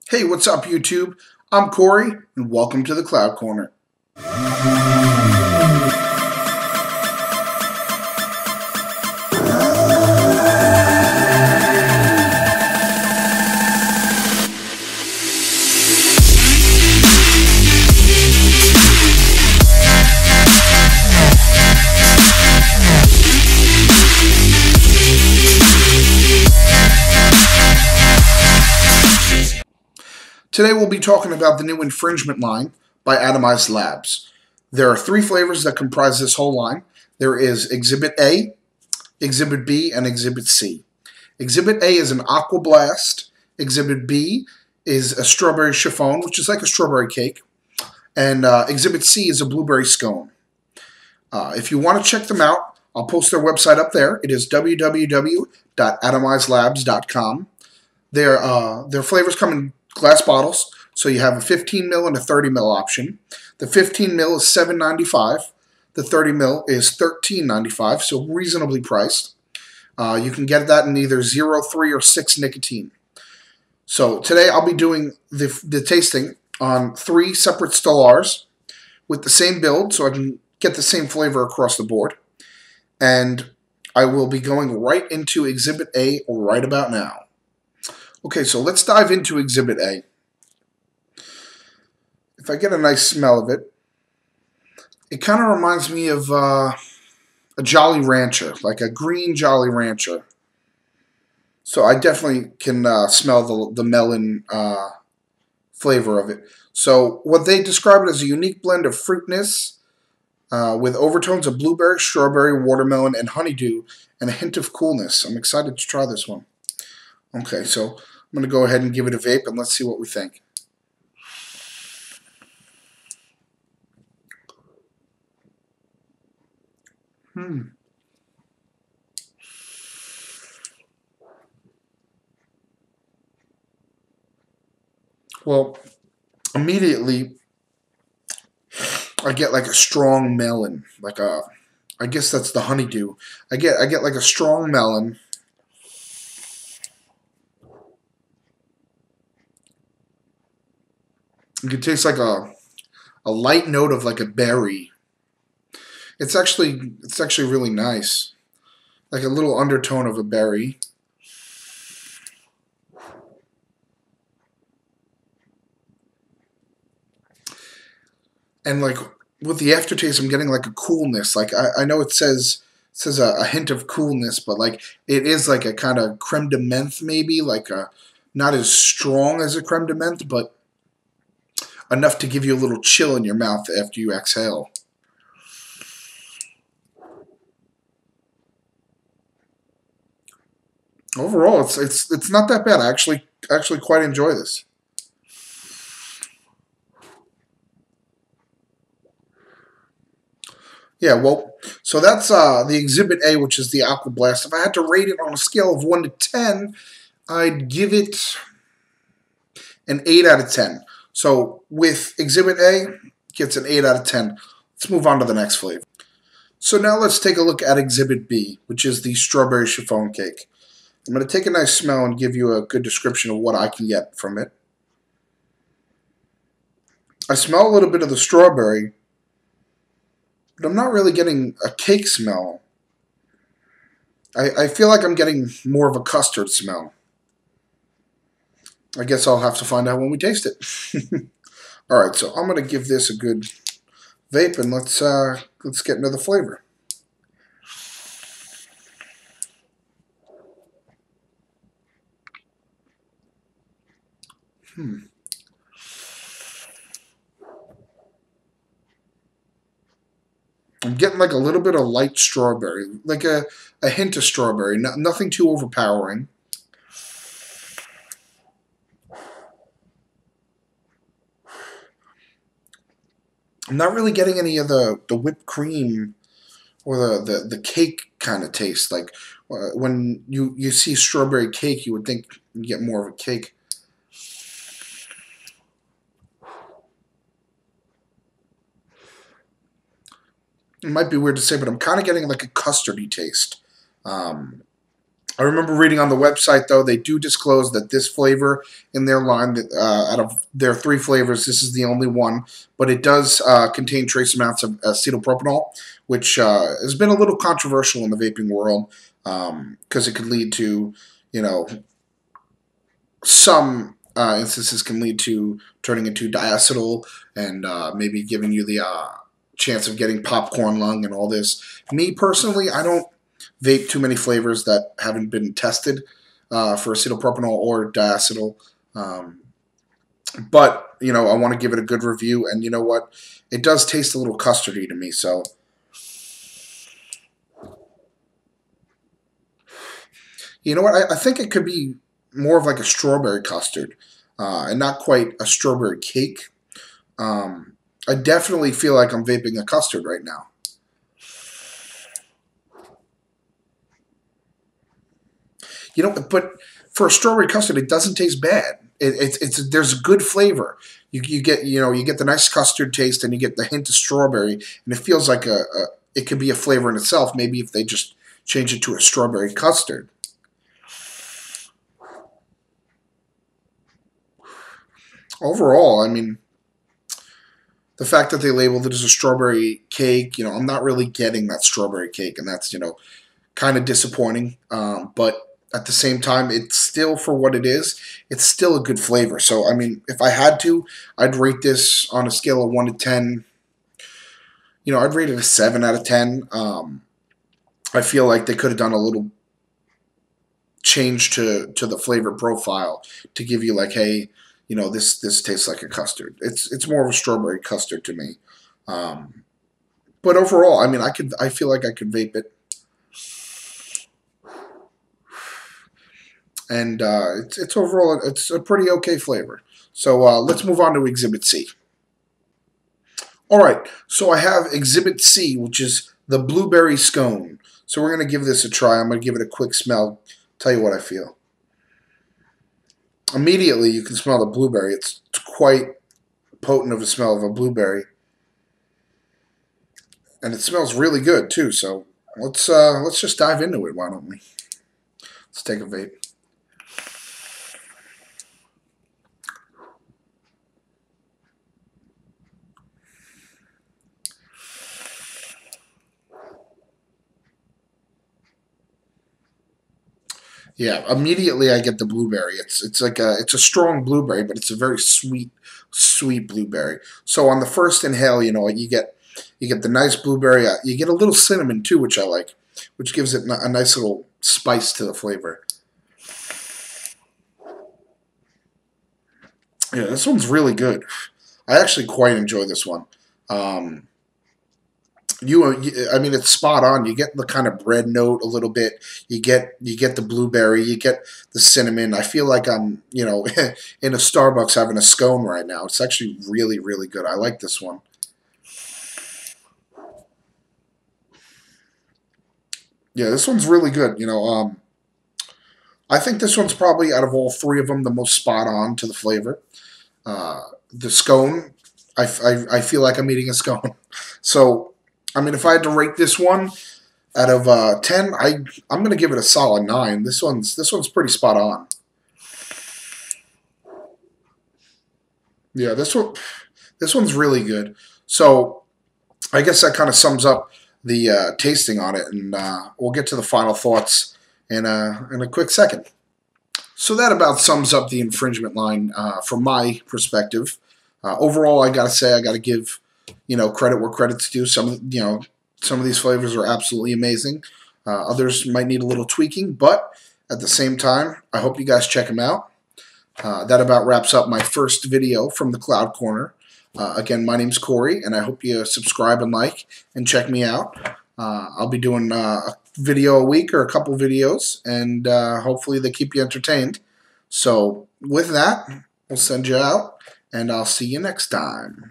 Hey, what's up, YouTube? I'm Corey, and welcome to the Cloud Corner. Today we'll be talking about the new Infringement Line by Atomized Labs. There are three flavors that comprise this whole line. There is Exhibit A, Exhibit B, and Exhibit C. Exhibit A is an Aqua Blast. Exhibit B is a Strawberry Chiffon, which is like a strawberry cake. And Exhibit C is a Blueberry Scone. If you want to check them out, I'll post their website up there. It is www.atomizedlabs.com. Their flavors come in glass bottles, so you have a 15 ml and a 30 ml option. The 15 ml is $7.95. The 30 ml is $13.95, so reasonably priced. You can get that in either 0, 3, or 6 nicotine. So today I'll be doing the tasting on 3 separate Stellars with the same build, so I can get the same flavor across the board. And I will be going right into Exhibit A right about now. Okay, so let's dive into Exhibit A. If I get a nice smell of it, it kind of reminds me of a Jolly Rancher, like a green Jolly Rancher. So I definitely can smell the melon flavor of it. So what they describe it as a unique blend of fruitness with overtones of blueberry, strawberry, watermelon, and honeydew, and a hint of coolness. I'm excited to try this one. Okay, so I'm going to go ahead and give it a vape, and let's see what we think. Well, immediately I get like a strong melon, I guess that's the honeydew. I get like a strong melon. You can taste like a light note of like a berry. It's actually really nice. Like a little undertone of a berry. And like with the aftertaste, I'm getting like a coolness. Like I know it says a hint of coolness, but like it is like a kind of creme de menthe maybe, like a not as strong as a creme de menthe, but enough to give you a little chill in your mouth after you exhale. Overall, it's not that bad. I actually quite enjoy this. Yeah, well, so that's the Exhibit A, which is the Aqua Blast. If I had to rate it on a scale of 1 to 10, I'd give it an 8 out of 10. So with Exhibit A, it gets an 8 out of 10. Let's move on to the next flavor. So now let's take a look at Exhibit B, which is the Strawberry Chiffon Cake. I'm going to take a nice smell and give you a good description of what I can get from it. I smell a little bit of the strawberry, but I'm not really getting a cake smell. I feel like I'm getting more of a custard smell. I guess I'll have to find out when we taste it. Alright, so I'm going to give this a good vape, and let's get into the flavor. I'm getting like a little bit of light strawberry, like a hint of strawberry, nothing too overpowering. I'm not really getting any of the whipped cream or the cake kind of taste. Like when you see strawberry cake, you would think you get more of a cake. It might be weird to say, but I'm kind of getting like a custardy taste. I remember reading on the website, though, they do disclose that this flavor in their line, out of their 3 flavors, this is the only one. But it does contain trace amounts of acetylpropanol, which has been a little controversial in the vaping world because it could lead to, you know, some instances can lead to turning into diacetyl and maybe giving you the chance of getting popcorn lung and all this. Me personally, I don't vape too many flavors that haven't been tested for acetylpropanol or diacetyl. But, you know, I want to give it a good review. And you know what? It does taste a little custardy to me. So, you know what? I think it could be more of like a strawberry custard and not quite a strawberry cake. I definitely feel like I'm vaping a custard right now. You know, but for a strawberry custard, it doesn't taste bad. There's good flavor. You get you get the nice custard taste, and you get the hint of strawberry, and it feels like it could be a flavor in itself. Maybe if they just change it to a strawberry custard. Overall, I mean, the fact that they labeled it as a strawberry cake, I'm not really getting that strawberry cake, and that's kind of disappointing. But at the same time, it's still, for what it is, it's still a good flavor. So, I mean, if I had to, I'd rate this on a scale of 1 to 10. I'd rate it a 7 out of 10. I feel like they could have done a little change to the flavor profile to give you like, hey, this tastes like a custard. It's more of a strawberry custard to me. But overall, I mean, I feel like I could vape it. And it's overall, it's a pretty okay flavor. So let's move on to Exhibit C. All right, so I have Exhibit C, which is the blueberry scone. So we're going to give this a try. I'm going to give it a quick smell, tell you what I feel. Immediately, you can smell the blueberry. It's quite potent of a smell of a blueberry. And it smells really good, too. So let's just dive into it, why don't we? Let's take a vape. Yeah, immediately I get the blueberry. It's like it's a strong blueberry, but it's a very sweet blueberry. So on the first inhale, you get the nice blueberry. You get a little cinnamon too, which I like, which gives it a nice little spice to the flavor. Yeah, this one's really good. I actually quite enjoy this one. Um, I mean, it's spot on. You get the kind of bread note a little bit. You get the blueberry. You get the cinnamon. I feel like I'm in a Starbucks having a scone right now. It's actually really really good. I like this one. Yeah, this one's really good. I think this one's probably out of all 3 of them the most spot on to the flavor. The scone, I feel like I'm eating a scone. So, I mean, if I had to rate this one out of 10, I'm gonna give it a solid 9. This one's pretty spot on. Yeah, this one's really good. So I guess that kind of sums up the tasting on it, and we'll get to the final thoughts in a quick second. So that about sums up the infringement line from my perspective. Overall, I gotta say, I gotta give credit where credit's due. Some of these flavors are absolutely amazing. Others might need a little tweaking, but at the same time, I hope you guys check them out. That about wraps up my first video from the Cloud Corner. Again, my name's Corey, and I hope you subscribe and like and check me out. I'll be doing a video a week or a couple videos, and hopefully they keep you entertained. So with that, we'll send you out, and I'll see you next time.